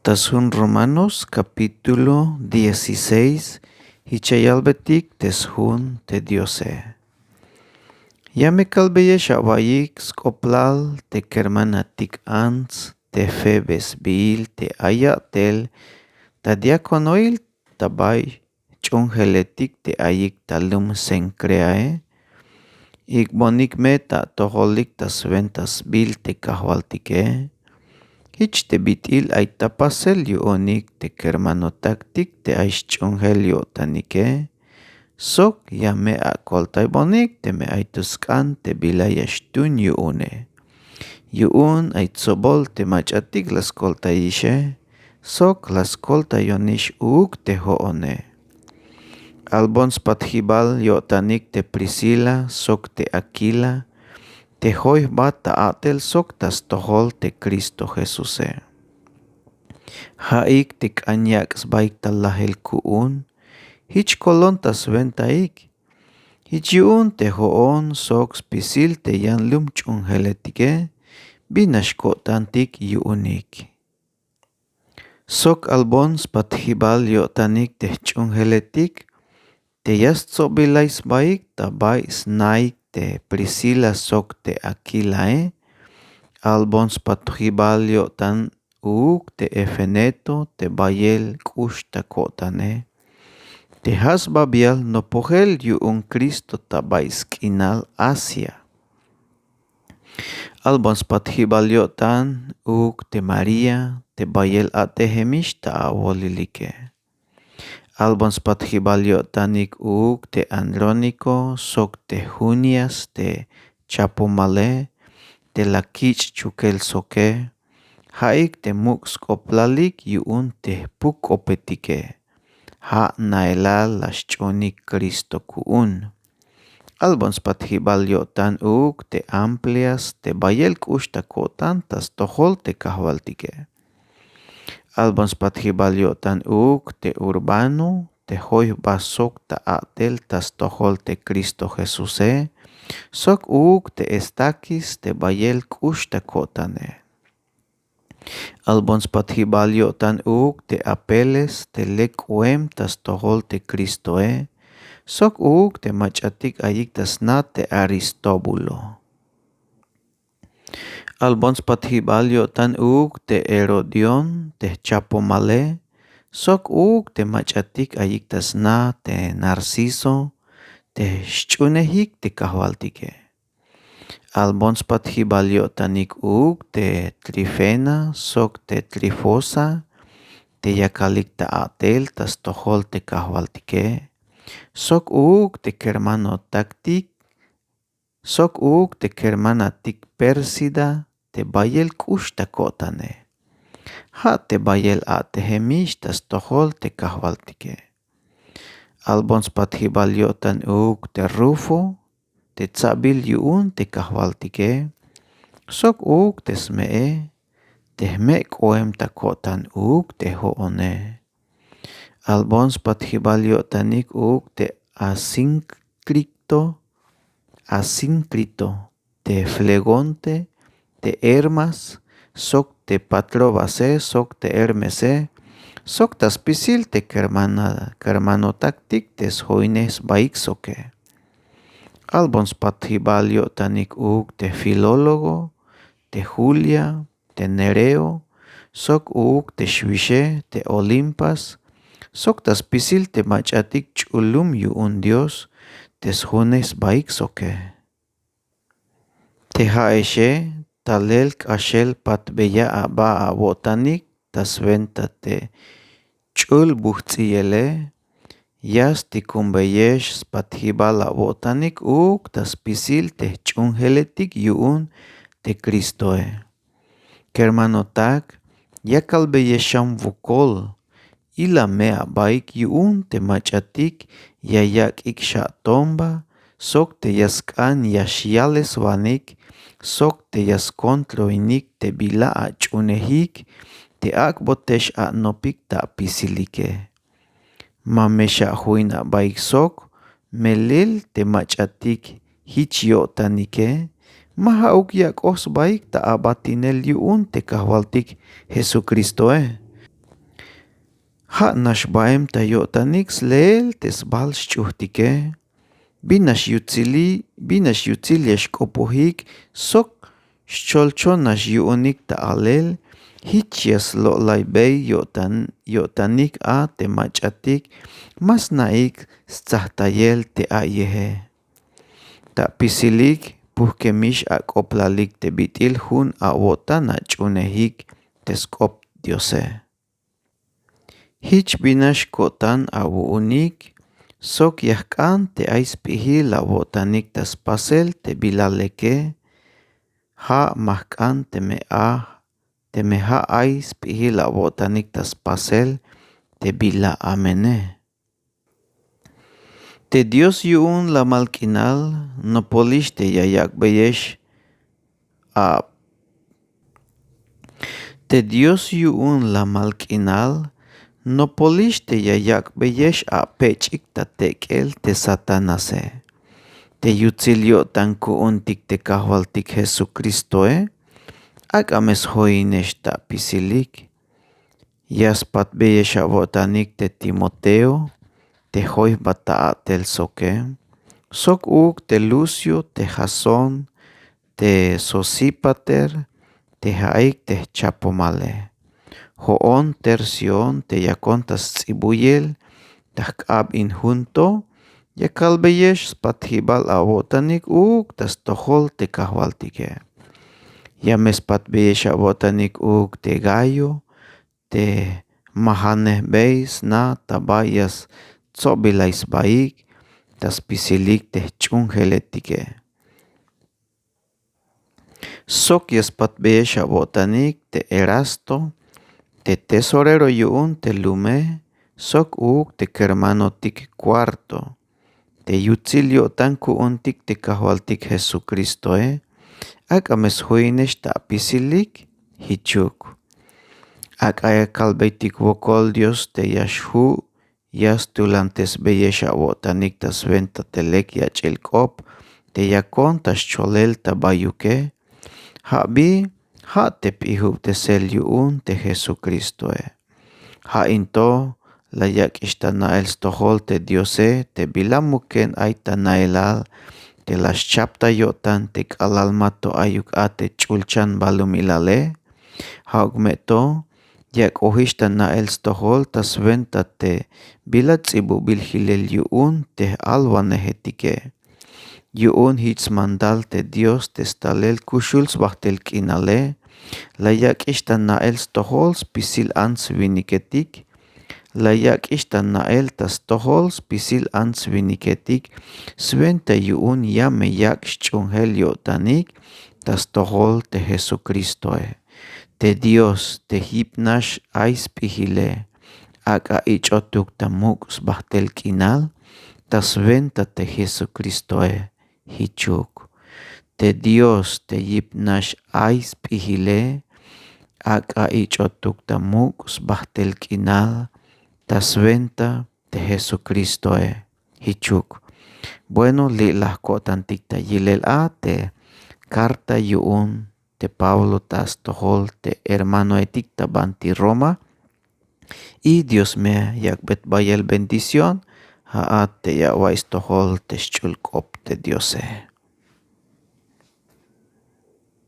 Tasun Romanos capítulo 16 hichayalbetik teshun te Diose. Yame kalbeye shabayik skoplal te kermanatik ants te febes bil te ayatel ta diakonoil tabay chunheletik te ayik talum sencreae ikbonik meta toholik tas ventas bil te kahwaltike. Hich te bitil ay tapasel yu onik te kermano taktik te aish chungel yu tanike. Sok ya me a koltay bonik te me ay tuskan te bilay ashtun yu une. Yu un ay tsobol te machatik las koltay ishe. Sok las koltay yonish uuk te hoone. Albons pathibal yu tanik te Priscila sok te Aquila. Te hoy bata atel sok tas tohol te Cristo Jesuse. Haik tik anyak sbaik talahel kuun. Hich kolon tas ventaik. Hich yun te hoon sok spisil te yan lum chungheletike. Binashko tantik yuunik. Sok albons pathibal yo tanik te chungheletik. Te yastso bilay sbaik tabay snaik te Priscila sok te Aquilae. Albons pathibal yo tan uuk te Efeneto te bayel kushta kotane. Te hasbabial no pohel yu un Cristo tabay skinal Asia. Albons pathibal yo tan uuk te Maria te bayel atehemish ta awolilike. Albons pathibal yo tanik uuk te Androniko sok te Junias te Chapomale te lakich chukel soke. Haik te muk skoplalik yu un te puk opetike. Ha naelal las chonik Cristo kuun. Albons pathibal yo tan uuk te Amplias te bayel kushta kotan tas tohol te kahwaltike. Albons pathibal yo tan uuk te Urbano te hoy basok ta atel tas tohol te Cristo Jesuse. Sok uuk te Estakis te bayel kushta kotane. Albons pathibal yo tan uuk te Apeles te lekuem tas tohol te Cristoe. Sok uuk te machatik ayik tas na te Aristobulo. Albons pathibal yo tan uuk te Herodion te Chapomale. Sok uuk te machatik ayik tas na te Narciso te shchunehik te kahwaltike. Albons pathibal yo tanik uuk te Trifena sok te Trifosa te yakalik ta atel tas tohol te kahwaltike. Sok uuk te kermano taktik. Sok uuk te kermanatik Persida te bayel kushta kotane. Ha te bayel atehemish tas tohol te kahwaltike. Albons pathibal yo tan uuk te Rufo te tsabil yuun te kahwaltike. Sok uuk te smee te me koem ta kotan uuk te hoone. Albons pathibal yo tanik uuk te Asíncrito te Flegonte te Hermas sok te Patrobase sok te Hermese. Sok tas pisil te kermano taktik tes hoines baik soke. Albons pathibal yo tanik uuk te Filólogo te Julia te Nereo. Sok uuk te Shwishe te Olimpas. Sok tas pisil te machatik chulum yu un Dios tes hoines baik soke. Te haeshe talel kashel patbeya aba abotanik tas venta te chul buhtiyele. Yas tikumbeyesh pathibal abotanik uuk tas pisil te chunheletik yuun te Cristoe. Kermanotak yakalbeyesham vukol. Ila mea baik yuun te machatik yayak iksha tomba. Sok te yaskan yashiales vanik. Sok te yaskontroinik te bila a chunehik. Te akbotesh a nopik ta pisilike. Mamesha huin a baik sok. Melil te machatik hich yo tanike. Mahauk yak os baik ta abatinel yuun te kahwaltik Jesucristoe. Ha nashbaem tayotanik sleel tesbal shchuhtike. Binash yutzil yashkopohik sok xcholcho nash yuonik taalel. Hichias lo laibei yotanik a temachatik mas naik stzahtayel te ayehe. Ta pisilik puhkemish akoplalik te bitil hun awota nachunehik teskop Diose. Hich binash kotan awuunik sok yahkan te aispihi lawotanik tas pasel te bilaleke ha mahkan te meha aispihi lawotanik tas pasel te bila amene. Te Dios yuun la malkinal no polish te yayak beyesh a Te Dios yuun la malkinal no polish te yayak beyesh a pechik ta tekel te satanase. Te yutzilyo tanku untik te kahwaltik Jesucristoe ak ames hoinesh ta pisilik. Yaspat beyesh avotanik te Timoteo te hoy bata tel soke. Sok uk te Lucio te Jason te Sosipater te haik te chapomale. Hoon tersion te yakontas tzibuyel tahkab in junto yakal beyesh spathibal avotanik uk tas tohol te kahwaltike. Yames pat beyesh avotanik uk te Gayo te mahaneh beis na tabayas tsobilais baik tas pisilik te chungeletike. Sok yaspat beyesh avotanik te Erasto te tesorero yuun te lume sok uk te kermanotik cuarto te yutzilyo tanku untik te kahwaltik Jesucristoe ak ames huinesh ta pisilik hichuk. Ak ayakalbeitik wokol Dios te yashu yas tulantes beyesh avotanik tas venta telek yachelkop te yakon tas cholel tabayuke habi ha te pihub te sel yuun te Jesucristoe. Ha into la yak ishtana el stohol te Diose te bilamuken aitana elal te las chapta yotan te kalalmato ayuk ate chulchan balumilale. Ha ugmeto yak ohishtana el stohol tas venta te bilatzibu bilhilel yuun te alwanehetike. Yuun hits mandal te Dios te stalel kushuls bachtel kinale. La yak ishtana el stohols pisil ans viniketik. La yak ishtana el tas tohols pisil ans viniketik. Sventa yuun yame yak shchungel yotanik tas tohol te Jesucristoe. Te Dios te hipnash ais pihile. Aka ichotuk tamuk sbachtel kinal tas venta te Jesucristoe hichuk. Te Dios te yipnash ais pihile aka ichotuk tamuk sbachtel kinal tas venta te Jesucristoe hichuk. Bueno, li las kotantik ta yilel a te carta yuun te Pablo tas tohol te hermano etik ta banti Roma. Y Dios me yakbet bayel bendición. Haat te ya wais tohol te shchulkop te Diose.